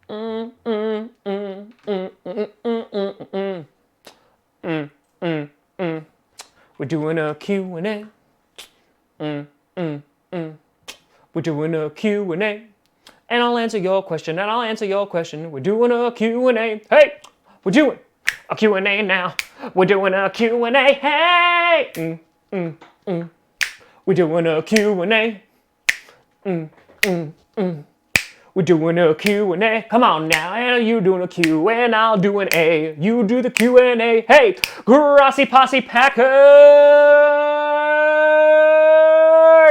Mm, mm, mm, mm, mm, mm, mm, mm, mm, mm, mm. We're doing a Q&A. Mm, mm, mm. We're doing a Q&A. And I'll answer your question, and I'll answer your question. We're doing a Q&A. Hey, we're doing a Q&A now. We're doing a Q&A. Hey! We're doing a Q&A. We're doing a Q&A. Come on now, and you doing a Q, and I'll do an A. You do the Q&A. Hey, Grossi Posse Packer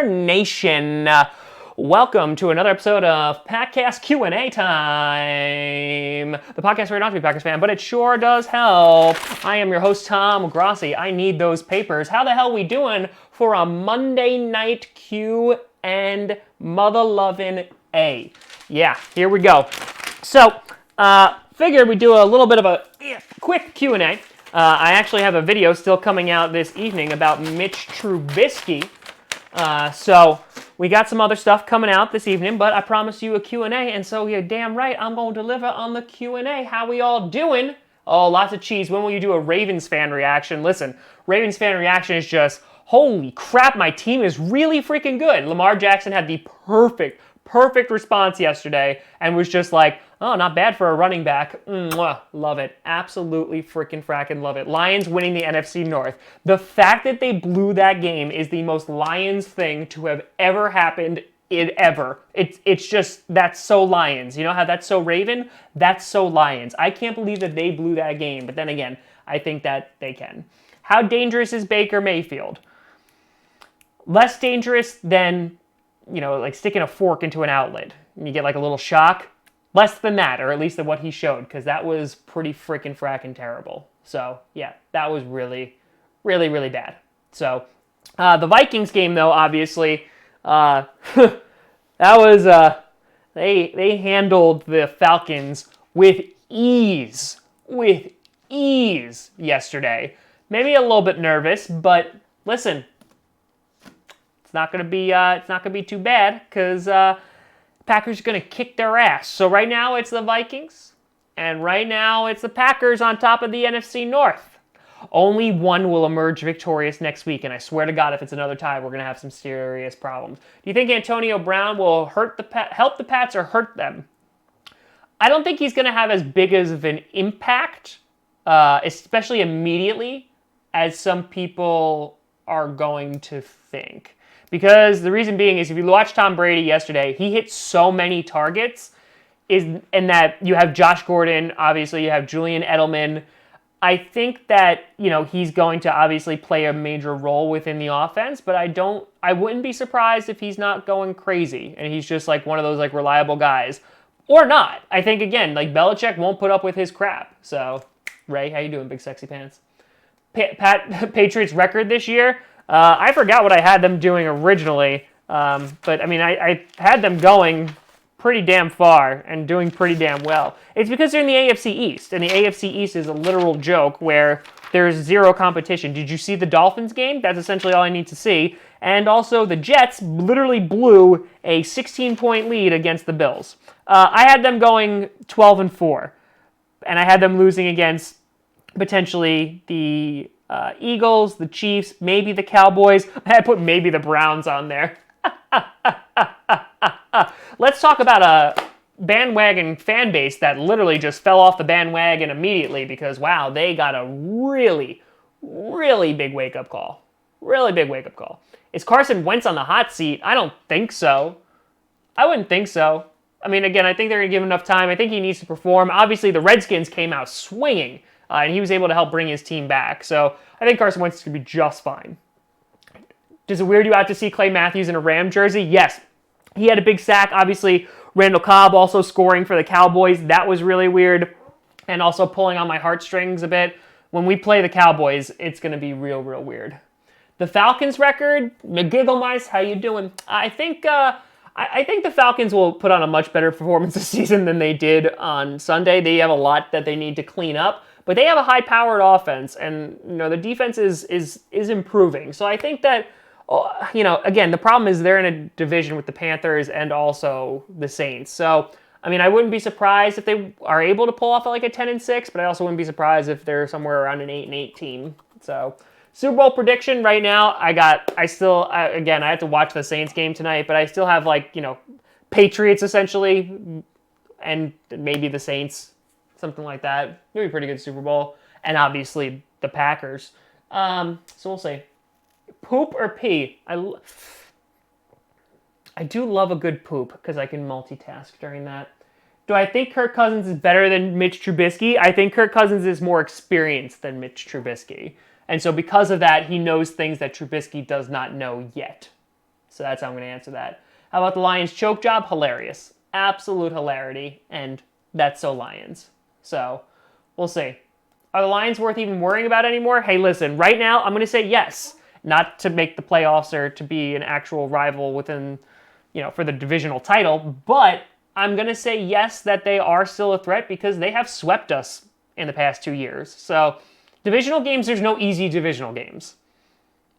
Nation. Welcome to another episode of Packcast Q&A time. The podcast where you're not to be a Packers fan, but it sure does help. I am your host, Tom Grossi. I need those papers. How the hell we doing for a Monday night Q and mother-loving A? Yeah, here we go. So, figured we'd do a little bit of a quick Q&A. I actually have a video still coming out this evening about Mitch Trubisky. So we got some other stuff coming out this evening, but I promised you a Q&A, and so you're damn right, I'm going to deliver on the Q&A. How we all doing? Oh, lots of cheese. When will you do a Ravens fan reaction? Listen, Ravens fan reaction is just, holy crap, my team is really freaking good. Lamar Jackson had the perfect response yesterday and was just like, oh, not bad for a running back. Mwah, love it. Absolutely freaking fracking love it. Lions winning the NFC North. The fact that they blew that game is the most Lions thing to have ever happened ever. It's just, that's so Lions. You know how that's so Raven? That's so Lions. I can't believe that they blew that game, but then again, I think that they can. How dangerous is Baker Mayfield? Less dangerous than, like sticking a fork into an outlet. You get like a little shock. Less than that, or at least than what he showed, because that was pretty freaking fracking terrible. So, yeah, that was really, really, really bad. So, the Vikings game, though, obviously, that was, they handled the Falcons with ease yesterday. Maybe a little bit nervous, but listen, it's not gonna be too bad, because Packers are going to kick their ass. So right now it's the Vikings, and right now it's the Packers on top of the NFC North. Only one will emerge victorious next week, and I swear to God, if it's another tie, we're going to have some serious problems. Do you think Antonio Brown will help the Pats or hurt them? I don't think he's going to have as big of an impact, especially immediately, as some people are going to think. Because the reason being is if you watch Tom Brady yesterday, he hit so many targets, and that you have Josh Gordon, obviously you have Julian Edelman. I think that, he's going to obviously play a major role within the offense, but I wouldn't be surprised if he's not going crazy and he's just like one of those like reliable guys. Or not. I think again, like Belichick won't put up with his crap. So, Ray, how you doing, big sexy pants? Patriots record this year? I forgot what I had them doing originally, but I mean, I had them going pretty damn far and doing pretty damn well. It's because they're in the AFC East, and the AFC East is a literal joke where there's zero competition. Did you see the Dolphins game? That's essentially all I need to see. And also, the Jets literally blew a 16-point lead against the Bills. I had them going 12-4, and I had them losing against potentially the Eagles, the Chiefs, maybe the Cowboys. I put maybe the Browns on there. Let's talk about a bandwagon fan base that literally just fell off the bandwagon immediately because, wow, they got a really, really big wake-up call. Really big wake-up call. Is Carson Wentz on the hot seat? I don't think so. I wouldn't think so. I mean, again, I think they're going to give him enough time. I think he needs to perform. Obviously, the Redskins came out swinging. And he was able to help bring his team back. So I think Carson Wentz is going to be just fine. Does it weird you out to see Clay Matthews in a Ram jersey? Yes. He had a big sack. Obviously, Randall Cobb also scoring for the Cowboys. That was really weird. And also pulling on my heartstrings a bit. When we play the Cowboys, it's going to be real, real weird. The Falcons record, McGiggle Mice, how you doing? I think the Falcons will put on a much better performance this season than they did on Sunday. They have a lot that they need to clean up. But they have a high-powered offense, and the defense is improving. So I think that, again, the problem is they're in a division with the Panthers and also the Saints. So I mean, I wouldn't be surprised if they are able to pull off like a 10-6, but I also wouldn't be surprised if they're somewhere around an 8-8 team. So, Super Bowl prediction right now, again, I have to watch the Saints game tonight, but I still have Patriots essentially, and maybe the Saints, something like that. Maybe a pretty good Super Bowl, and obviously the Packers. So we'll see. Poop or pee? I do love a good poop because I can multitask during that. Do I think Kirk Cousins is better than Mitch Trubisky? I think Kirk Cousins is more experienced than Mitch Trubisky. And so because of that, he knows things that Trubisky does not know yet. So that's how I'm going to answer that. How about the Lions choke job? Hilarious. Absolute hilarity. And that's so Lions. So we'll see. Are the Lions worth even worrying about anymore? Hey, listen, right now I'm going to say yes. Not to make the playoffs or to be an actual rival within, for the divisional title, but I'm going to say yes that they are still a threat because they have swept us in the past 2 years. So divisional games, there's no easy divisional games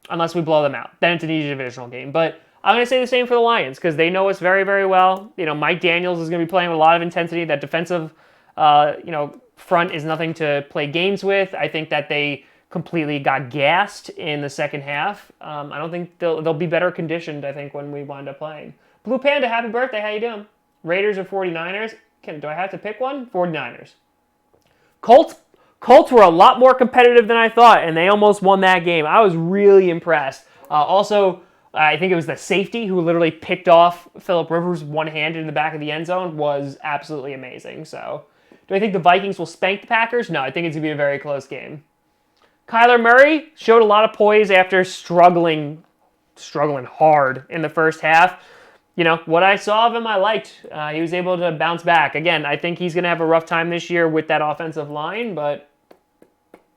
unless we blow them out. Then it's an easy divisional game. But I'm going to say the same for the Lions because they know us very, very well. Mike Daniels is going to be playing with a lot of intensity. That defensive, front is nothing to play games with. I think that they completely got gassed in the second half. I don't think they'll be better conditioned, I think, when we wind up playing. Blue Panda, happy birthday. How you doing? Raiders or 49ers? Do I have to pick one? 49ers. Colts were a lot more competitive than I thought, and they almost won that game. I was really impressed. Also, I think it was the safety who literally picked off Phillip Rivers one-handed in the back of the end zone was absolutely amazing. So, do I think the Vikings will spank the Packers? No, I think it's going to be a very close game. Kyler Murray showed a lot of poise after struggling hard in the first half. What I saw of him, I liked. He was able to bounce back. Again, I think he's going to have a rough time this year with that offensive line, but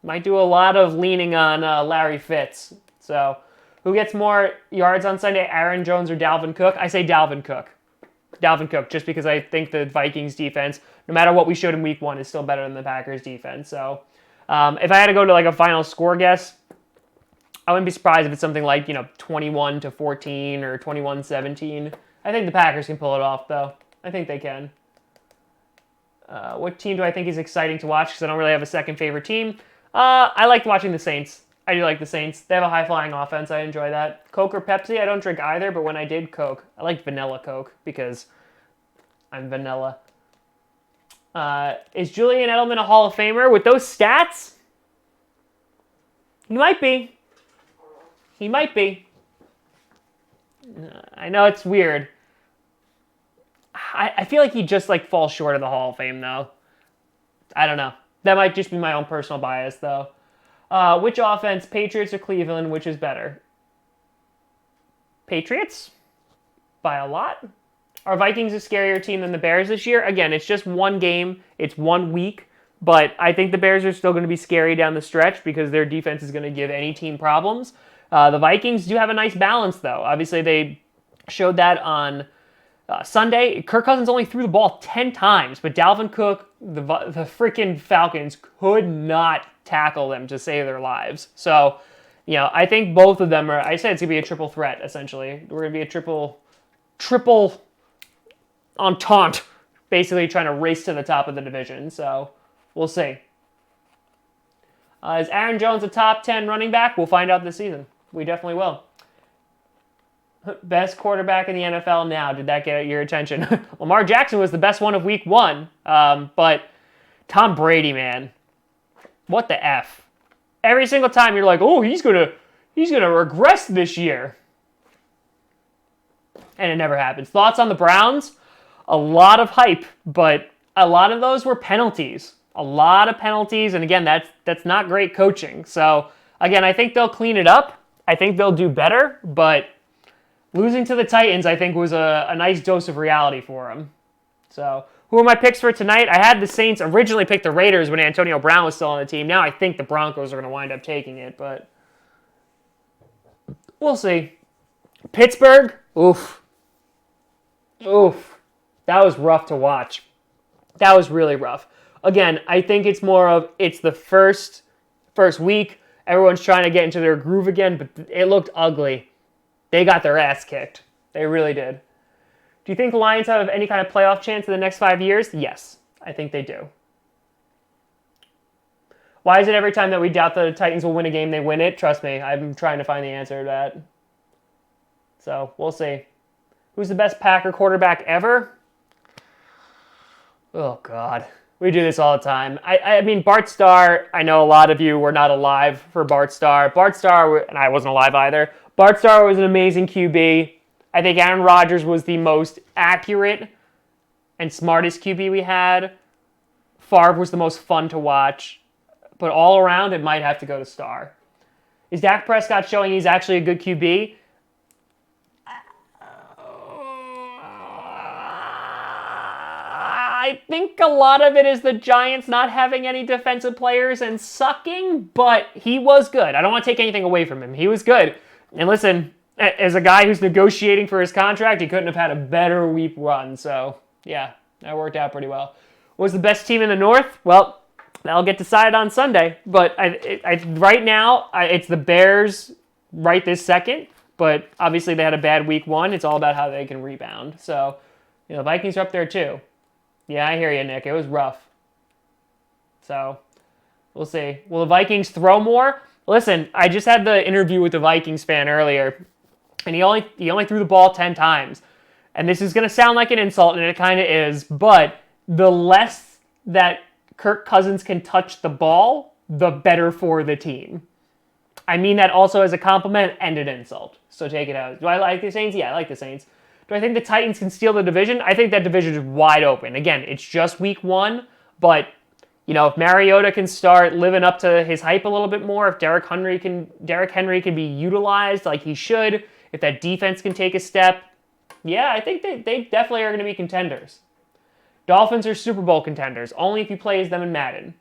might do a lot of leaning on Larry Fitz. So, who gets more yards on Sunday, Aaron Jones or Dalvin Cook? I say Dalvin Cook. Dalvin Cook, just because I think the Vikings defense, no matter what we showed in week 1, is still better than the Packers defense. So, if I had to go to a final score guess, I wouldn't be surprised if it's something like 21-14 or 21-17. I think the Packers can pull it off, though. I think they can. What team do I think is exciting to watch? Because I don't really have a second favorite team. I like watching the Saints. I do like the Saints. They have a high-flying offense. I enjoy that. Coke or Pepsi? I don't drink either, but when I did Coke, I liked vanilla Coke because I'm vanilla. Is Julian Edelman a Hall of Famer? With those stats? He might be. He might be. I know it's weird. I feel like he just falls short of the Hall of Fame, though. I don't know. That might just be my own personal bias, though. Which offense, Patriots or Cleveland, which is better? Patriots? By a lot? Are Vikings a scarier team than the Bears this year? Again, it's just one game. It's 1 week. But I think the Bears are still going to be scary down the stretch because their defense is going to give any team problems. The Vikings do have a nice balance, though. Obviously, they showed that on Sunday. Kirk Cousins only threw the ball 10 times, but Dalvin Cook, the freaking Falcons, could not tackle them to save their lives. So, I think both of them are, I said it's going to be a triple threat, essentially. We're going to be a triple entente, basically trying to race to the top of the division. So, we'll see. Is Aaron Jones a top 10 running back? We'll find out this season. We definitely will. Best quarterback in the NFL now. Did that get your attention? Lamar Jackson was the best one of week 1. But Tom Brady, man. What the F? Every single time you're like, oh, he's gonna regress this year. And it never happens. Thoughts on the Browns? A lot of hype, but a lot of those were penalties. A lot of penalties, and again, that's not great coaching. So, again, I think they'll clean it up. I think they'll do better, but losing to the Titans, I think, was a nice dose of reality for them. So, who are my picks for tonight? I had the Saints originally picked the Raiders when Antonio Brown was still on the team. Now I think the Broncos are going to wind up taking it, but we'll see. Pittsburgh, oof. That was rough to watch. That was really rough. Again, I think it's more of it's the first week. Everyone's trying to get into their groove again, but it looked ugly. They got their ass kicked. They really did. Do you think the Lions have any kind of playoff chance in the next 5 years? Yes, I think they do. Why is it every time that we doubt the Titans will win a game, they win it? Trust me, I'm trying to find the answer to that. So, we'll see. Who's the best Packer quarterback ever? Oh, God. We do this all the time. I mean, Bart Starr, I know a lot of you were not alive for Bart Starr. Bart Starr, and I wasn't alive either. Bart Starr was an amazing QB. I think Aaron Rodgers was the most accurate and smartest QB we had. Favre was the most fun to watch. But all around, it might have to go to Starr. Is Dak Prescott showing he's actually a good QB? I think a lot of it is the Giants not having any defensive players and sucking, but he was good. I don't want to take anything away from him. He was good. And listen, as a guy who's negotiating for his contract, he couldn't have had a better week one. So, yeah, that worked out pretty well. What was the best team in the North? Well, that'll get decided on Sunday. But right now, it's the Bears right this second. But obviously, they had a bad week one. It's all about how they can rebound. So, Vikings are up there too. Yeah, I hear you, Nick. It was rough. So, we'll see. Will the Vikings throw more? Listen, I just had the interview with the Vikings fan earlier, and he only threw the ball 10 times. And this is going to sound like an insult, and it kind of is, but the less that Kirk Cousins can touch the ball, the better for the team. I mean that also as a compliment and an insult. So take it out. Do I like the Saints? Yeah, I like the Saints. Do I think the Titans can steal the division? I think that division is wide open. Again, it's just week one, but if Mariota can start living up to his hype a little bit more, if Derrick Henry can be utilized like he should, if that defense can take a step, yeah, I think they definitely are going to be contenders. Dolphins are Super Bowl contenders, only if you play as them in Madden.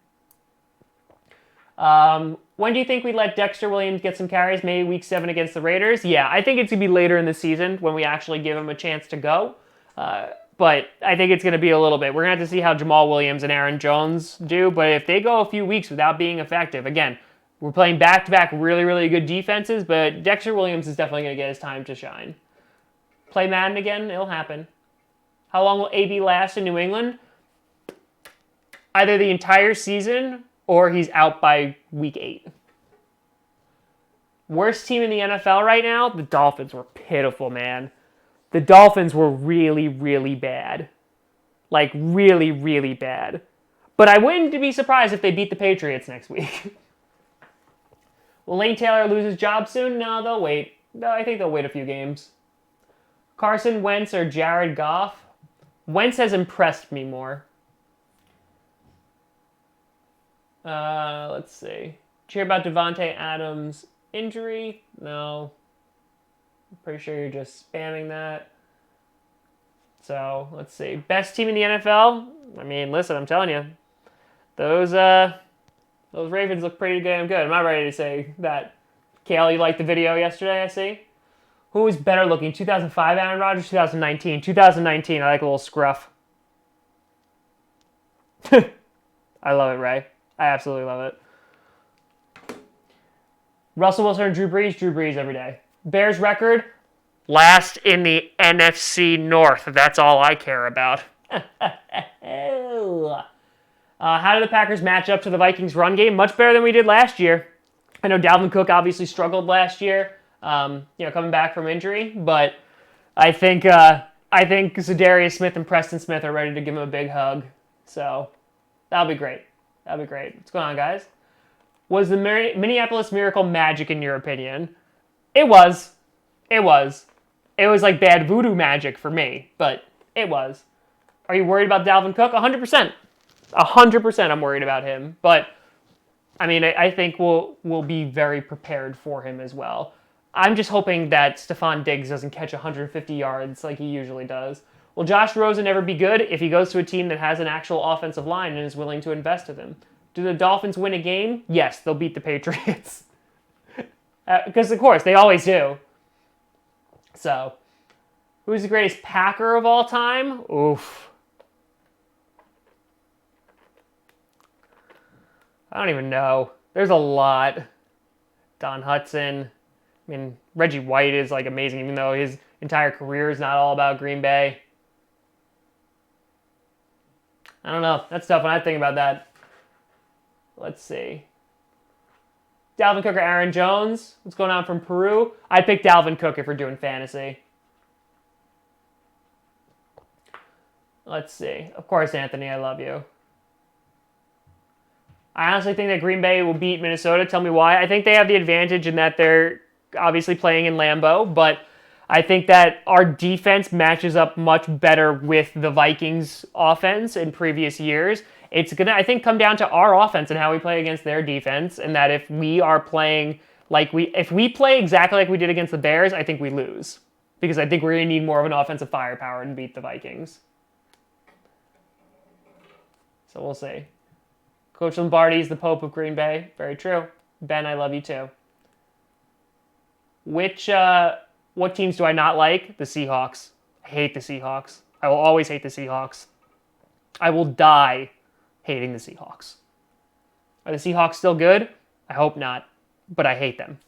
When do you think we let Dexter Williams get some carries? Maybe week 7 against the Raiders? Yeah, I think it's going to be later in the season when we actually give him a chance to go. But I think it's going to be a little bit. We're going to have to see how Jamal Williams and Aaron Jones do. But if they go a few weeks without being effective, again, we're playing back-to-back really, really good defenses, but Dexter Williams is definitely going to get his time to shine. Play Madden again? It'll happen. How long will AB last in New England? Either the entire season or he's out by week 8. Worst team in the NFL right now? The Dolphins were pitiful, man. The Dolphins were really, really bad. Like, really, really bad. But I wouldn't be surprised if they beat the Patriots next week. Will Lane Taylor lose his job soon? No, they'll wait. No, I think they'll wait a few games. Carson Wentz or Jared Goff? Wentz has impressed me more. Let's see. Did you hear about Devontae Adams' injury? No. I'm pretty sure you're just spamming that. So, let's see. Best team in the NFL? I mean, listen, I'm telling you. Those Ravens look pretty damn good. I'm not ready to say that. Kale, you liked the video yesterday, I see? Who was better looking, 2005 Aaron Rodgers, 2019? 2019, I like a little scruff. I love it, Ray. I absolutely love it. Russell Wilson or Drew Brees? Drew Brees every day. Bears record? Last in the NFC North. That's all I care about. How did the Packers match up to the Vikings run game? Much better than we did last year. I know Dalvin Cook obviously struggled last year, coming back from injury, but I think Zadarius Smith and Preston Smith are ready to give him a big hug. So that'll be great. That'll be great. What's going on, guys? Was the Minneapolis Miracle magic in your opinion? It was. It was. It was like bad voodoo magic for me, but it was. Are you worried about Dalvin Cook? 100%. 100% I'm worried about him. But, I mean, I think we'll be very prepared for him as well. I'm just hoping that Stephon Diggs doesn't catch 150 yards like he usually does. Will Josh Rosen ever be good if he goes to a team that has an actual offensive line and is willing to invest in him? Do the Dolphins win a game? Yes, they'll beat the Patriots. Because, of course, they always do. So, who's the greatest Packer of all time? Oof. I don't even know. There's a lot. Don Hudson. I mean, Reggie White is like amazing, even though his entire career is not all about Green Bay. I don't know. That's tough when I think about that. Let's see. Dalvin Cook or Aaron Jones? What's going on from Peru? I'd pick Dalvin Cook if we're doing fantasy. Let's see. Of course, Anthony, I love you. I honestly think that Green Bay will beat Minnesota. Tell me why. I think they have the advantage in that they're obviously playing in Lambeau, but I think that our defense matches up much better with the Vikings offense in previous years. It's going to, I think, come down to our offense and how we play against their defense, and that if we are playing if we play exactly like we did against the Bears, I think we lose. Because I think we're going to need more of an offensive firepower to beat the Vikings. So we'll see. Coach Lombardi is the Pope of Green Bay. Very true. Ben, I love you too. What teams do I not like? The Seahawks. I hate the Seahawks. I will always hate the Seahawks. I will die hating the Seahawks. Are the Seahawks still good? I hope not, but I hate them.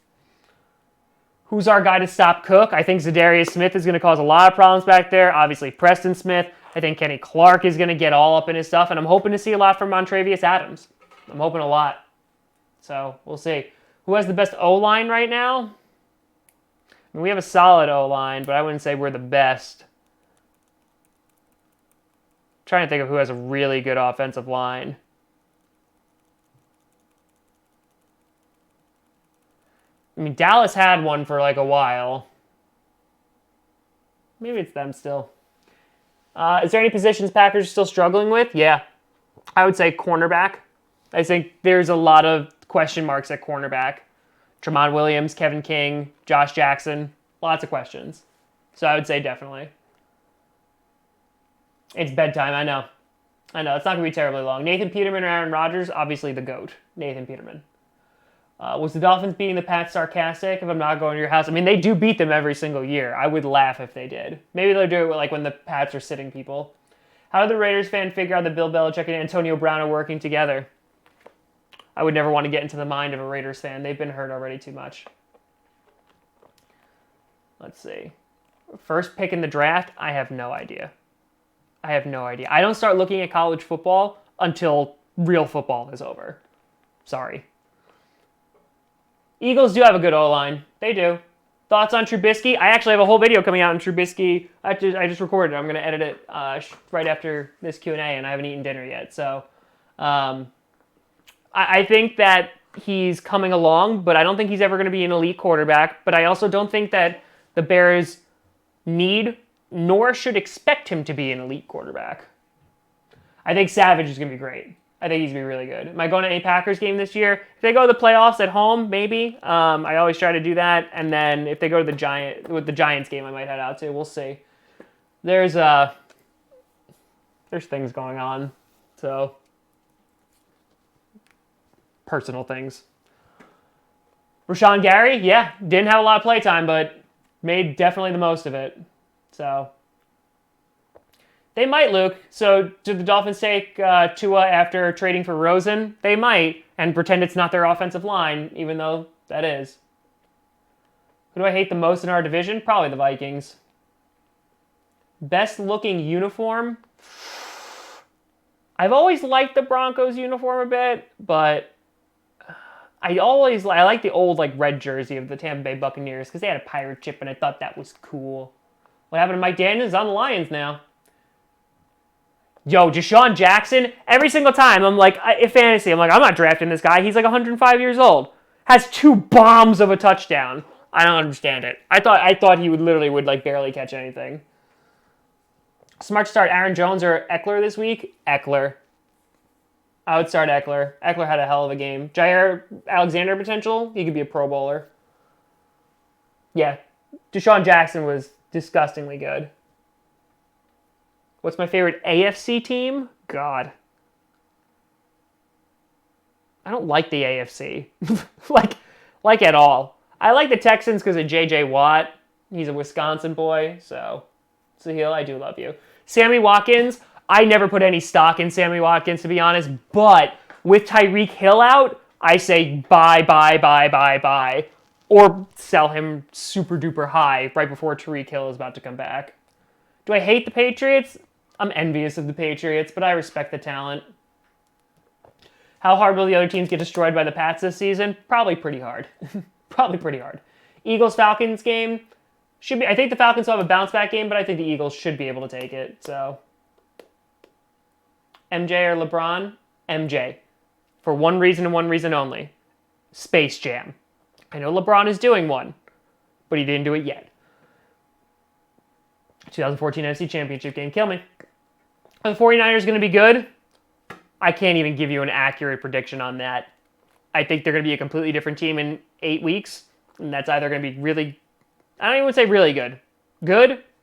Who's our guy to stop Cook? I think Zadarius Smith is going to cause a lot of problems back there. Obviously, Preston Smith. I think Kenny Clark is going to get all up in his stuff, and I'm hoping to see a lot from Montravius Adams. I'm hoping a lot. So, we'll see. Who has the best O-line right now? I mean, we have a solid O-line, but I wouldn't say we're the best. I'm trying to think of who has a really good offensive line. I mean, Dallas had one for like a while. Maybe it's them still. Is there any positions Packers are still struggling with? Yeah. I would say cornerback. I think there's a lot of question marks at cornerback. Tramon Williams, Kevin King, Josh Jackson. Lots of questions. So I would say definitely. It's bedtime, I know. It's not going to be terribly long. Nathan Peterman or Aaron Rodgers? Obviously the GOAT. Nathan Peterman. Was the Dolphins beating the Pats sarcastic if I'm not going to your house? I mean, they do beat them every single year. I would laugh if they did. Maybe they'll do it like when the Pats are sitting people. How did the Raiders fan figure out that Bill Belichick and Antonio Brown are working together? I would never want to get into the mind of a Raiders fan. They've been hurt already too much. Let's see. First pick in the draft? I have no idea. I don't start looking at college football until real football is over. Sorry. Eagles do have a good O-line. They do. Thoughts on Trubisky? I actually have a whole video coming out on Trubisky. I just recorded it. I'm going to edit it right after this Q&A, and I haven't eaten dinner yet. So I think that he's coming along, but I don't think he's ever going to be an elite quarterback. But I also don't think that the Bears need nor should expect him to be an elite quarterback. I think Savage is going to be great. I think he's going to be really good. Am I going to any Packers game this year? If they go to the playoffs at home, maybe. I always try to do that. And then if they go to the Giants game, I might head out to. We'll see. There's things going on. So, personal things. Rashawn Gary, yeah, didn't have a lot of play time, but made definitely the most of it. So, they might, Luke. So, did the Dolphins take Tua after trading for Rosen? They might, and pretend it's not their offensive line, even though that is. Who do I hate the most in our division? Probably the Vikings. Best looking uniform? I've always liked the Broncos uniform a bit, but I like the old red jersey of the Tampa Bay Buccaneers because they had a pirate chip and I thought that was cool. What happened to Mike Daniels? On the Lions now. Yo, Deshaun Jackson, every single time I'm like, in fantasy, I'm like, I'm not drafting this guy. He's like 105 years old. Has 2 bombs of a touchdown. I don't understand it. I thought he would barely catch anything. Smart start Aaron Jones or Eckler this week? Eckler. I would start Eckler. Eckler had a hell of a game. Jair Alexander potential? He could be a Pro Bowler. Yeah. Deshaun Jackson was disgustingly good. What's my favorite AFC team? God. I don't like the AFC. like at all. I like the Texans because of J.J. Watt. He's a Wisconsin boy, so Sahil, I do love you. Sammy Watkins, I never put any stock in Sammy Watkins, to be honest, but with Tyreek Hill out, I say buy. Or sell him super duper high right before Tyreek Hill is about to come back. Do I hate the Patriots? I'm envious of the Patriots, but I respect the talent. How hard will the other teams get destroyed by the Pats this season? Probably pretty hard. Probably pretty hard. Eagles-Falcons game should be. I think the Falcons will have a bounce-back game, but I think the Eagles should be able to take it. So, MJ or LeBron? MJ. For one reason and one reason only. Space Jam. I know LeBron is doing one, but he didn't do it yet. 2014 NFC Championship game. Kill me. Are the 49ers going to be good? I can't even give you an accurate prediction on that. I think they're going to be a completely different team in 8 weeks, and that's either going to be really, I don't even want to say really good,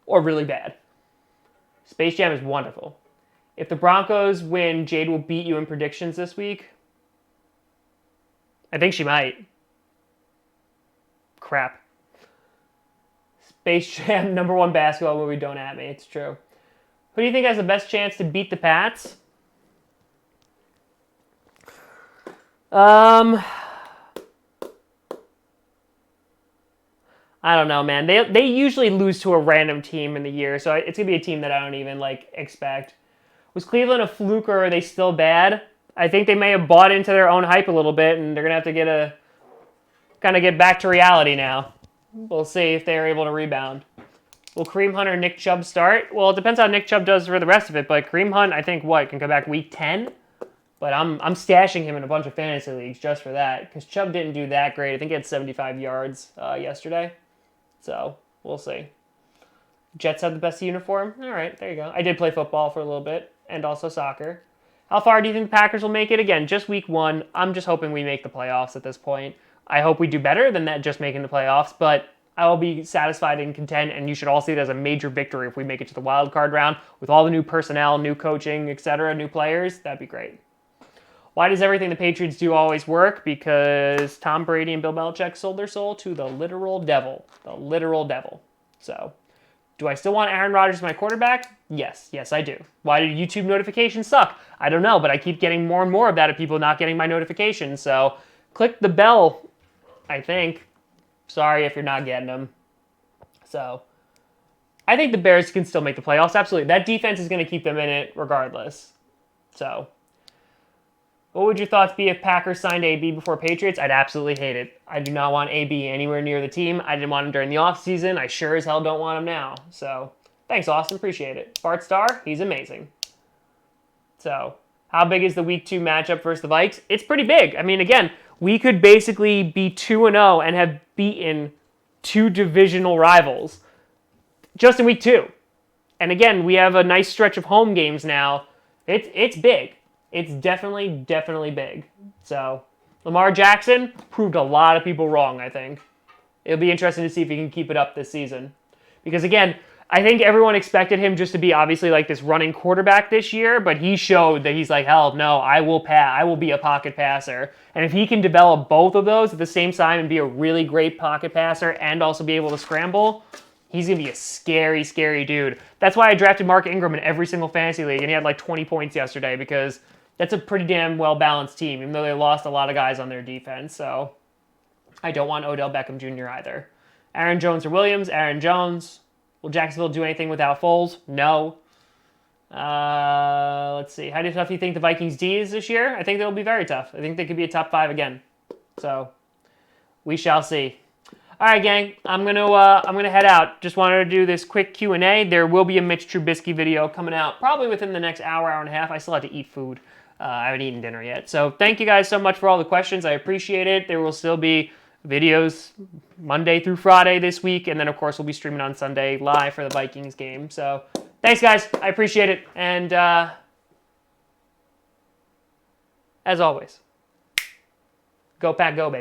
or really bad. Space Jam is wonderful. If the Broncos win, Jade will beat you in predictions this week. I think she might. Crap. Space Jam, #1 basketball movie, don't at me, it's true. Who do you think has the best chance to beat the Pats? I don't know, man. They usually lose to a random team in the year, so it's going to be a team that I don't even, expect. Was Cleveland a fluke, or are they still bad? I think they may have bought into their own hype a little bit, and they're going to have to get back to reality now. We'll see if they're able to rebound. Will Kareem Hunt or Nick Chubb start? Well, it depends how Nick Chubb does for the rest of it, but Kareem Hunt, I think, can come back week 10? But I'm stashing him in a bunch of fantasy leagues just for that, because Chubb didn't do that great. I think he had 75 yards yesterday. So, we'll see. Jets have the best uniform? All right, there you go. I did play football for a little bit, and also soccer. How far do you think the Packers will make it? Again, just week 1. I'm just hoping we make the playoffs at this point. I hope we do better than that just making the playoffs, but I will be satisfied and content, and you should all see it as a major victory if we make it to the wild card round with all the new personnel, new coaching, etc., new players. That'd be great. Why does everything the Patriots do always work? Because Tom Brady and Bill Belichick sold their soul to the literal devil. The literal devil. So, do I still want Aaron Rodgers as my quarterback? Yes. Yes, I do. Why do YouTube notifications suck? I don't know, but I keep getting more and more of that of people not getting my notifications. So, click the bell, I think. Sorry if you're not getting them. So, I think the Bears can still make the playoffs. Absolutely. That defense is going to keep them in it regardless. So, what would your thoughts be if Packers signed AB before Patriots? I'd absolutely hate it. I do not want AB anywhere near the team. I didn't want him during the offseason. I sure as hell don't want him now. So, thanks, Austin. Appreciate it. Bart Starr, he's amazing. So, how big is the Week 2 matchup versus the Vikes? It's pretty big. I mean, again, we could basically be 2-0 and have beaten 2 divisional rivals just in Week 2. And again, we have a nice stretch of home games now. It's big. It's definitely big. So, Lamar Jackson proved a lot of people wrong, I think. It'll be interesting to see if he can keep it up this season. Because again, I think everyone expected him just to be obviously like this running quarterback this year, but he showed that he's like, hell no, I will be a pocket passer. And if he can develop both of those at the same time and be a really great pocket passer and also be able to scramble, he's going to be a scary, scary dude. That's why I drafted Mark Ingram in every single fantasy league, and he had 20 points yesterday, because that's a pretty damn well-balanced team, even though they lost a lot of guys on their defense. So I don't want Odell Beckham Jr. either. Aaron Jones or Williams? Aaron Jones. Will Jacksonville do anything without Foles? No. Let's see. How tough do you think the Vikings D is this year? I think they'll be very tough. I think they could be a top 5 again. So we shall see. All right, gang. I'm gonna head out. Just wanted to do this quick Q&A. There will be a Mitch Trubisky video coming out probably within the next hour and a half. I still have to eat food. I haven't eaten dinner yet. So thank you guys so much for all the questions. I appreciate it. There will still be videos Monday through Friday this week, and then of course we'll be streaming on Sunday live for the Vikings game. So thanks, guys. I appreciate it. And as always, go Pack, go, baby.